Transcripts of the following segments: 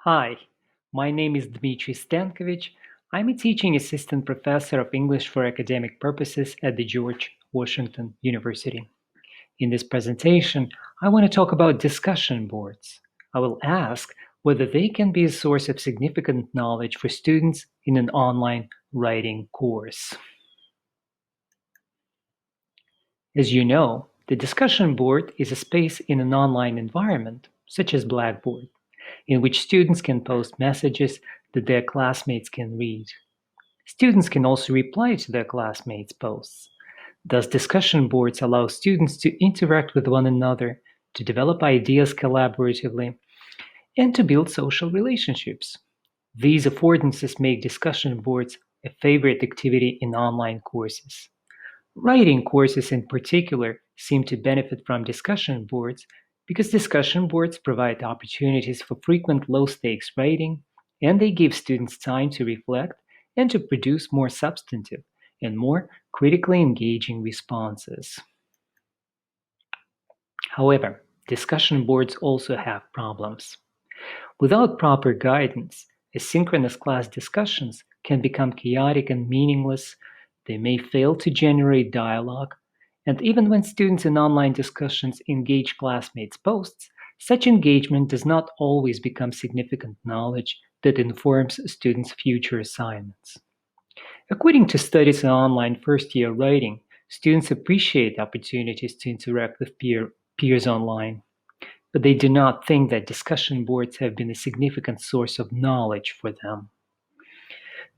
Hi, my name is Dmitri Stanchevici. I'm a teaching assistant professor of English for academic purposes at the George Washington University. In this presentation, I want to talk about discussion boards. I will ask whether they can be a source of significant knowledge for students in an online writing course. As you know, the discussion board is a space in an online environment, such as Blackboard, in which students can post messages that their classmates can read. Students can also reply to their classmates' posts. Thus, discussion boards allow students to interact with one another, to develop ideas collaboratively, and to build social relationships. These affordances make discussion boards a favorite activity in online courses. Writing courses in particular seem to benefit from discussion boards because discussion boards provide opportunities for frequent low-stakes writing, and they give students time to reflect and to produce more substantive and more critically engaging responses. However, discussion boards also have problems. Without proper guidance, asynchronous class discussions can become chaotic and meaningless. They may fail to generate dialogue, and even when students in online discussions engage classmates' posts, such engagement does not always become significant knowledge that informs students' future assignments. According to studies in online first-year writing, students appreciate opportunities to interact with peers online, but they do not think that discussion boards have been a significant source of knowledge for them.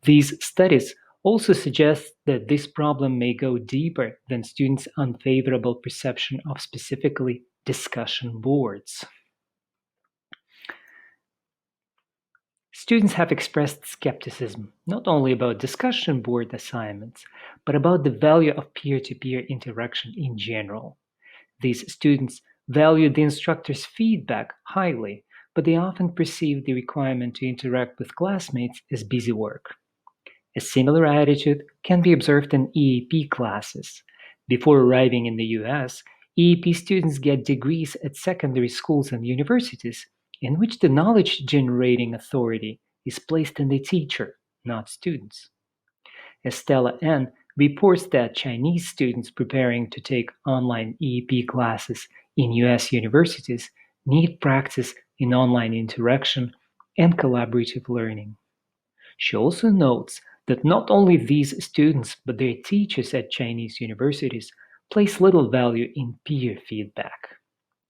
These studies also suggest that this problem may go deeper than students' unfavorable perception of specifically discussion boards. Students have expressed skepticism not only about discussion board assignments, but about the value of peer-to-peer interaction in general. These students value the instructor's feedback highly, but they often perceive the requirement to interact with classmates as busy work. A similar attitude can be observed in EAP classes. Before arriving in the US, EAP students get degrees at secondary schools and universities in which the knowledge-generating authority is placed in the teacher, not students. Estella N. reports that Chinese students preparing to take online EAP classes in US universities need practice in online interaction and collaborative learning. She also notes that not only these students but their teachers at Chinese universities place little value in peer feedback.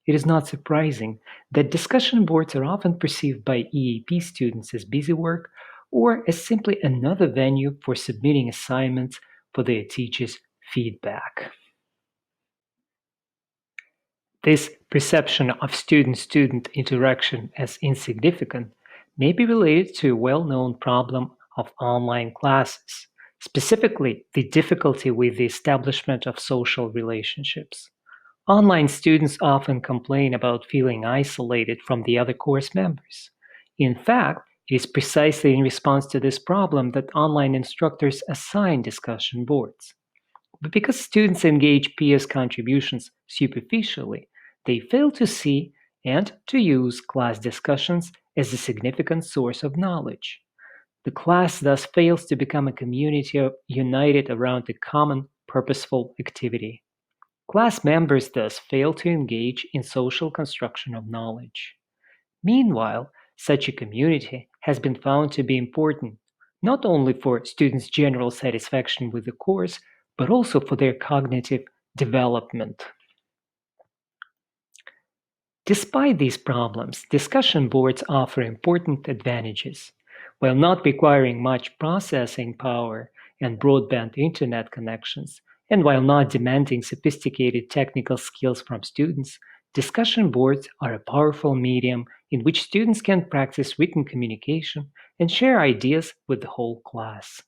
It is not surprising that discussion boards are often perceived by EAP students as busy work or as simply another venue for submitting assignments for their teachers' feedback. This perception of student-student interaction as insignificant may be related to a well-known problem of online classes, specifically the difficulty with the establishment of social relationships. Online students often complain about feeling isolated from the other course members. In fact, it is precisely in response to this problem that online instructors assign discussion boards. But because students engage peers' contributions superficially, they fail to see and to use class discussions as a significant source of knowledge. The class thus fails to become a community united around a common, purposeful activity. Class members thus fail to engage in social construction of knowledge. Meanwhile, such a community has been found to be important not only for students' general satisfaction with the course, but also for their cognitive development. Despite these problems, discussion boards offer important advantages. While not requiring much processing power and broadband internet connections, and while not demanding sophisticated technical skills from students, discussion boards are a powerful medium in which students can practice written communication and share ideas with the whole class.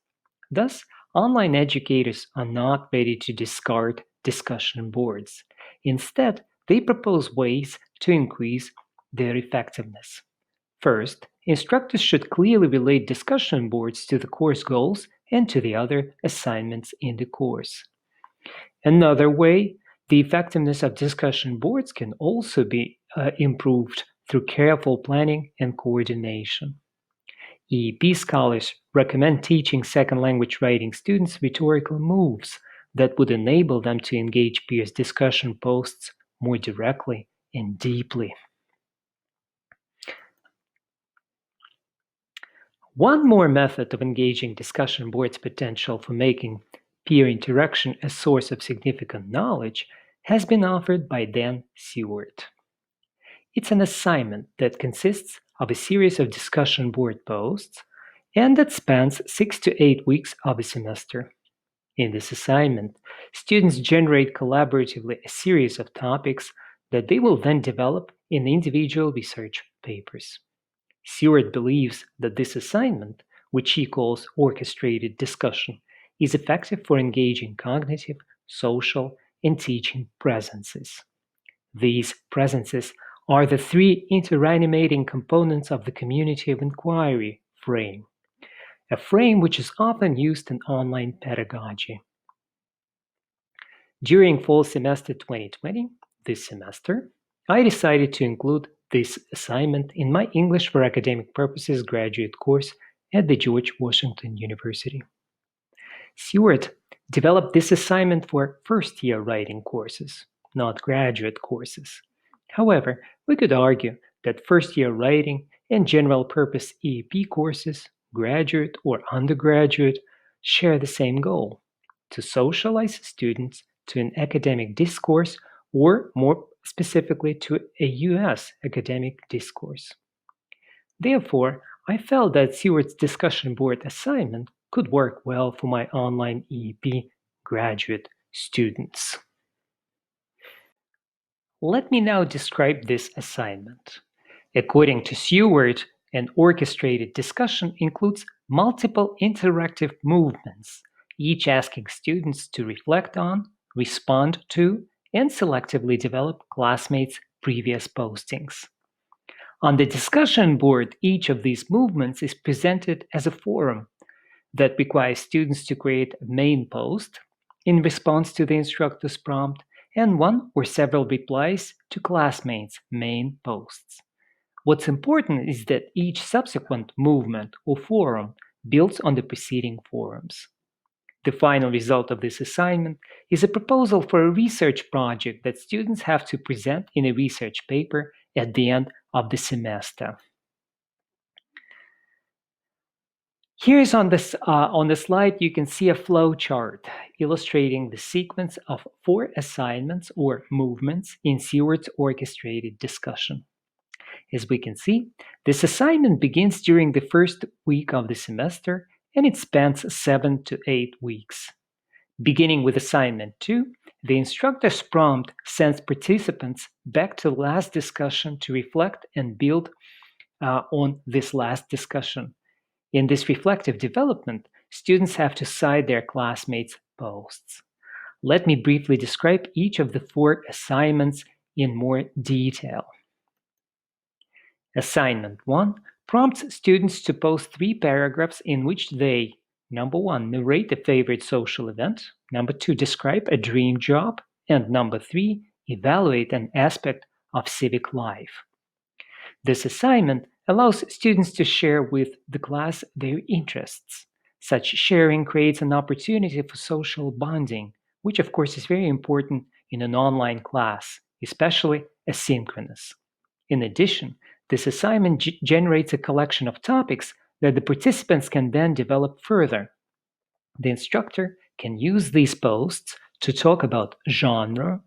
Thus, online educators are not ready to discard discussion boards. Instead, they propose ways to increase their effectiveness. First, instructors should clearly relate discussion boards to the course goals and to the other assignments in the course. Another way, the effectiveness of discussion boards can also be improved through careful planning and coordination. EAP scholars recommend teaching second language writing students rhetorical moves that would enable them to engage peers' discussion posts more directly and deeply. One more method of engaging discussion boards' potential for making peer interaction a source of significant knowledge has been offered by Dan Seward. It's an assignment that consists of a series of discussion board posts and that spans 6 to 8 weeks of a semester. In this assignment, students generate collaboratively a series of topics that they will then develop in individual research papers. Seward believes that this assignment, which he calls orchestrated discussion, is effective for engaging cognitive, social, and teaching presences. These presences are the three interanimating components of the community of inquiry frame, a frame which is often used in online pedagogy. During fall semester 2020, this semester, I decided to include this assignment in my English for Academic Purposes graduate course at the George Washington University. Seward developed this assignment for first-year writing courses, not graduate courses. However, we could argue that first-year writing and general-purpose EAP courses, graduate or undergraduate, share the same goal: to socialize students to an academic discourse, or more specifically to a US academic discourse. Therefore, I felt that Seward's discussion board assignment could work well for my online EAP graduate students. Let me now describe this assignment. According to Seward, an orchestrated discussion includes multiple interactive movements, each asking students to reflect on, respond to, and selectively develop classmates' previous postings. On the discussion board, each of these movements is presented as a forum that requires students to create a main post in response to the instructor's prompt and one or several replies to classmates' main posts. What's important is that each subsequent movement or forum builds on the preceding forums. The final result of this assignment is a proposal for a research project that students have to present in a research paper at the end of the semester. Here's on the slide, you can see a flow chart illustrating the sequence of 4 assignments or movements in Seward's orchestrated discussion. As we can see, this assignment begins during the first week of the semester and it spans 7 to 8 weeks. Beginning with assignment 2, the instructor's prompt sends participants back to the last discussion to reflect and build on this last discussion. In this reflective development, students have to cite their classmates' posts. Let me briefly describe each of the 4 assignments in more detail. Assignment 1 prompts students to post 3 paragraphs in which they, number 1, narrate a favorite social event, number 2, describe a dream job, and number 3, evaluate an aspect of civic life. This assignment allows students to share with the class their interests. Such sharing creates an opportunity for social bonding, which of course is very important in an online class, especially asynchronous. In addition, this assignment generates a collection of topics that the participants can then develop further. The instructor can use these posts to talk about genre,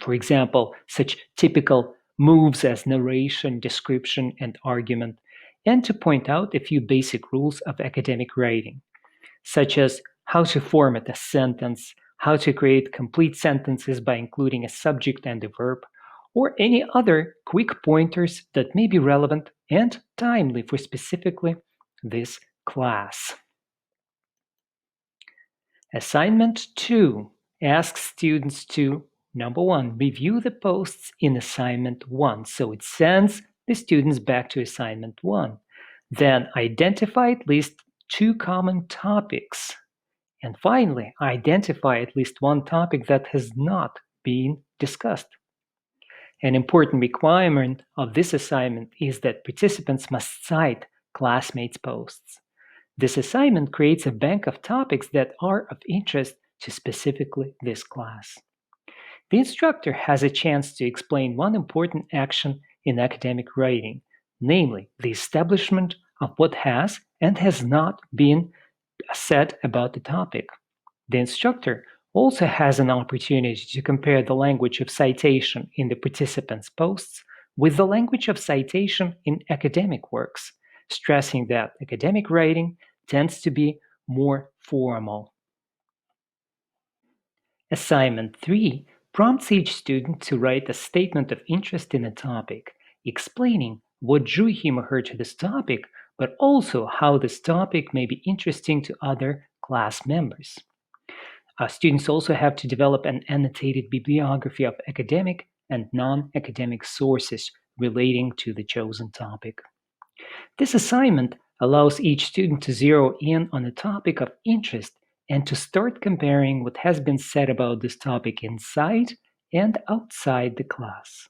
for example, such typical moves as narration, description, and argument, and to point out a few basic rules of academic writing, such as how to format a sentence, how to create complete sentences by including a subject and a verb, or any other quick pointers that may be relevant and timely for specifically this class. Assignment 2 asks students to, number 1, review the posts in assignment 1. So it sends the students back to assignment 1. Then identify at least 2 common topics. And finally, identify at least one topic that has not been discussed. An important requirement of this assignment is that participants must cite classmates' posts. This assignment creates a bank of topics that are of interest to specifically this class. The instructor has a chance to explain one important action in academic writing, namely the establishment of what has and has not been said about the topic. The instructor also has an opportunity to compare the language of citation in the participants' posts with the language of citation in academic works, stressing that academic writing tends to be more formal. Assignment 3 prompts each student to write a statement of interest in a topic, explaining what drew him or her to this topic, but also how this topic may be interesting to other class members. Students also have to develop an annotated bibliography of academic and non-academic sources relating to the chosen topic. This assignment allows each student to zero in on a topic of interest and to start comparing what has been said about this topic inside and outside the class.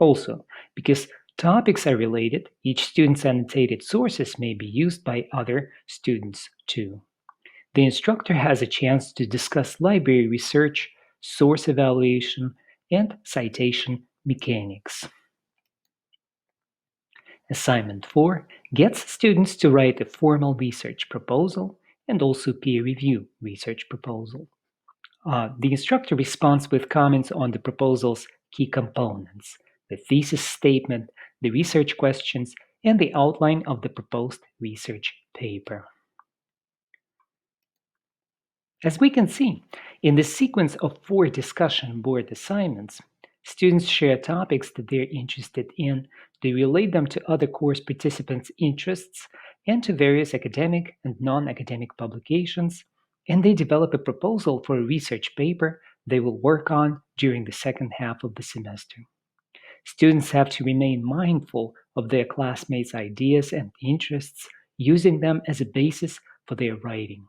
Also, because topics are related, each student's annotated sources may be used by other students too. The instructor has a chance to discuss library research, source evaluation, and citation mechanics. Assignment 4 gets students to write a formal research proposal and also peer review research proposal. The instructor responds with comments on the proposal's key components, the thesis statement, the research questions, and the outline of the proposed research paper. As we can see, in the sequence of 4 discussion board assignments, students share topics that they're interested in, they relate them to other course participants' interests, and to various academic and non-academic publications, and they develop a proposal for a research paper they will work on during the second half of the semester. Students have to remain mindful of their classmates' ideas and interests, using them as a basis for their writing.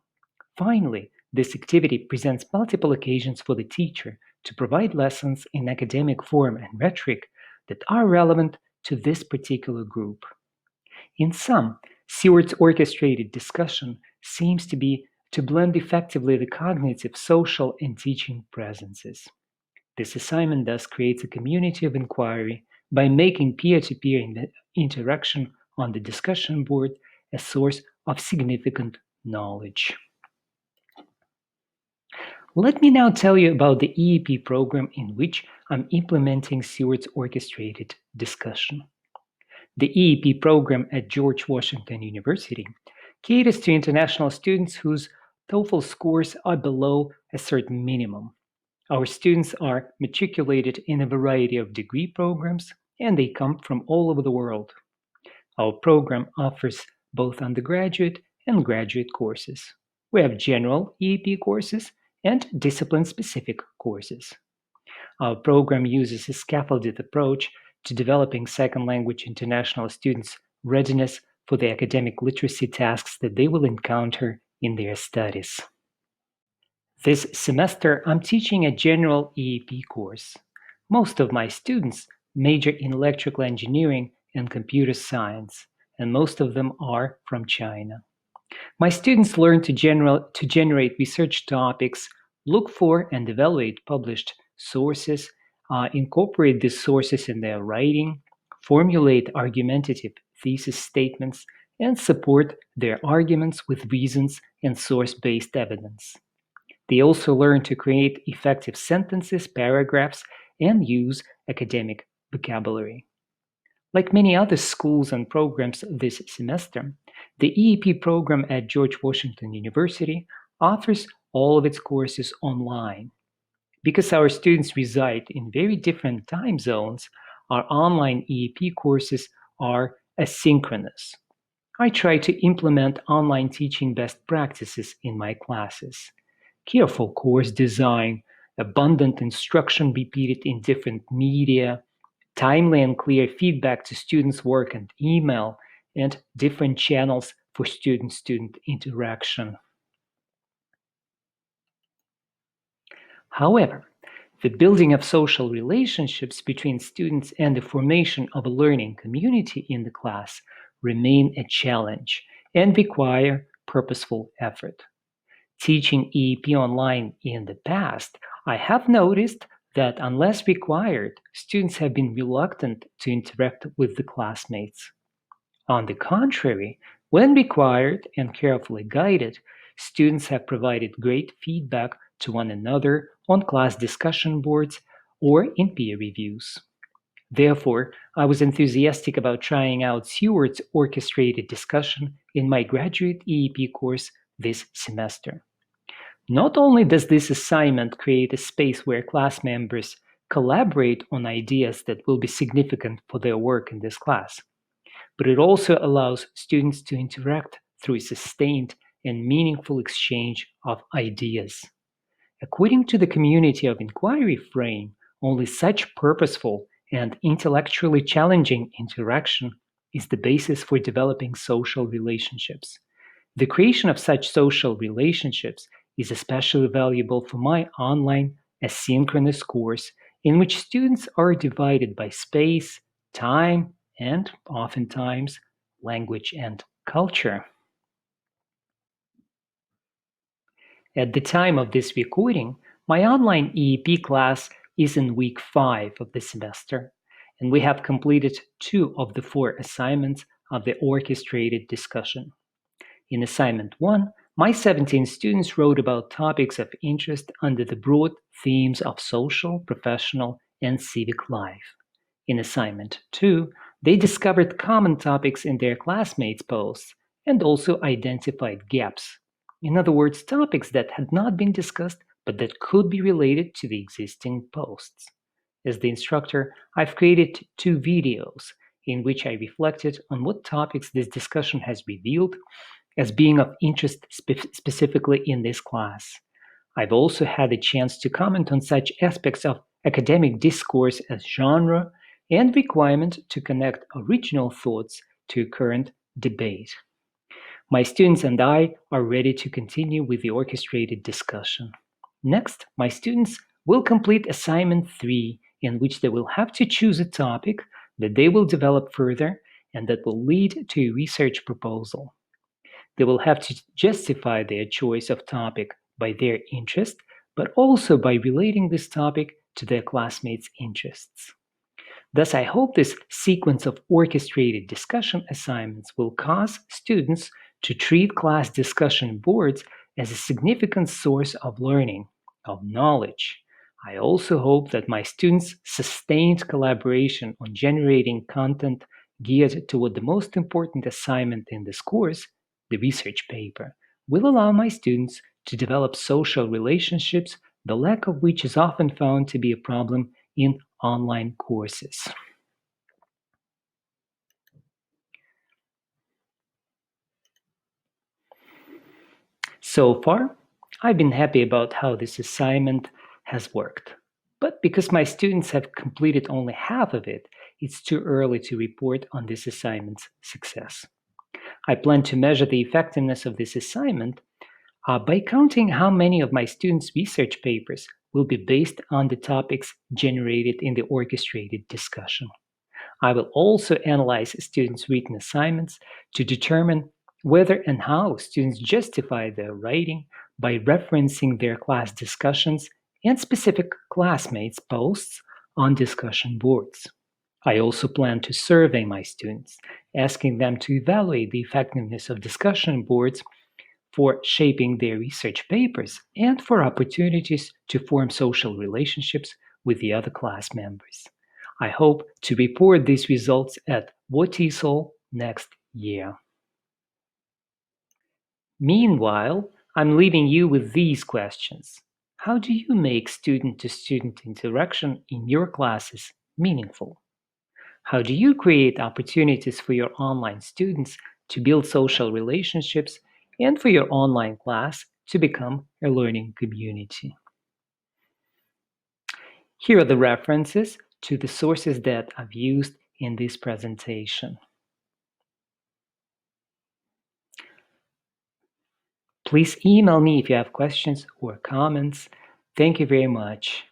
Finally, this activity presents multiple occasions for the teacher to provide lessons in academic form and rhetoric that are relevant to this particular group. In sum, Seward's orchestrated discussion seems to be to blend effectively the cognitive, social, and teaching presences. This assignment thus creates a community of inquiry by making peer-to-peer interaction on the discussion board a source of significant knowledge. Let me now tell you about the EAP program in which I'm implementing Seward's orchestrated discussion. The EAP program at George Washington University caters to international students whose TOEFL scores are below a certain minimum. Our students are matriculated in a variety of degree programs, and they come from all over the world. Our program offers both undergraduate and graduate courses. We have general EAP courses and discipline-specific courses. Our program uses a scaffolded approach to developing second language international students' readiness for the academic literacy tasks that they will encounter in their studies. This semester, I'm teaching a general EAP course. Most of my students major in electrical engineering and computer science, and most of them are from China. My students learn to generate research topics, look for and evaluate published sources, incorporate these sources in their writing, formulate argumentative thesis statements, and support their arguments with reasons and source-based evidence. They also learn to create effective sentences, paragraphs, and use academic vocabulary. Like many other schools and programs this semester, the EAP program at George Washington University offers all of its courses online. Because our students reside in very different time zones, our online EAP courses are asynchronous. I try to implement online teaching best practices in my classes. Careful course design, abundant instruction repeated in different media, timely and clear feedback to students' work and email, and different channels for student-student interaction. However, The building of social relationships between students and the formation of a learning community in the class remain a challenge and require purposeful effort. Teaching EAP online in the past, I have noticed that unless required, students have been reluctant to interact with the classmates. On the contrary, when required and carefully guided, students have provided great feedback to one another on class discussion boards or in peer reviews. Therefore, I was enthusiastic about trying out Seward's orchestrated discussion in my graduate EAP course this semester. Not only does this assignment create a space where class members collaborate on ideas that will be significant for their work in this class, but it also allows students to interact through a sustained and meaningful exchange of ideas. According to the community of inquiry frame, only such purposeful and intellectually challenging interaction is the basis for developing social relationships. The creation of such social relationships is especially valuable for my online asynchronous course, in which students are divided by space, time, and oftentimes language and culture. At the time of this recording, my online EAP class is in week 5 of the semester, and we have completed 2 of the 4 assignments of the orchestrated discussion. In assignment 1, my 17 students wrote about topics of interest under the broad themes of social, professional, and civic life. In assignment 2, they discovered common topics in their classmates' posts and also identified gaps. In other words, topics that had not been discussed but that could be related to the existing posts. As the instructor, I've created 2 videos in which I reflected on what topics this discussion has revealed as being of interest specifically in this class. I've also had a chance to comment on such aspects of academic discourse as genre and requirement to connect original thoughts to current debate. My students and I are ready to continue with the orchestrated discussion. Next, my students will complete assignment 3, in which they will have to choose a topic that they will develop further and that will lead to a research proposal. They will have to justify their choice of topic by their interest, but also by relating this topic to their classmates' interests. Thus, I hope this sequence of orchestrated discussion assignments will cause students to treat class discussion boards as a significant source of learning, of knowledge. I also hope that my students' sustained collaboration on generating content geared toward the most important assignment in this course, the research paper, will allow my students to develop social relationships, the lack of which is often found to be a problem in online courses. So far, I've been happy about how this assignment has worked. But because my students have completed only half of it, it's too early to report on this assignment's success. I plan to measure the effectiveness of this assignment by counting how many of my students' research papers will be based on the topics generated in the orchestrated discussion. I will also analyze students' written assignments to determine whether and how students justify their writing by referencing their class discussions and specific classmates' posts on discussion boards. I also plan to survey my students, asking them to evaluate the effectiveness of discussion boards for shaping their research papers and for opportunities to form social relationships with the other class members. I hope to report these results at WATESOL next year. Meanwhile, I'm leaving you with these questions. How do you make student-to-student interaction in your classes meaningful? How do you create opportunities for your online students to build social relationships and for your online class to become a learning community? Here are the references to the sources that I've used in this presentation. Please email me if you have questions or comments. Thank you very much.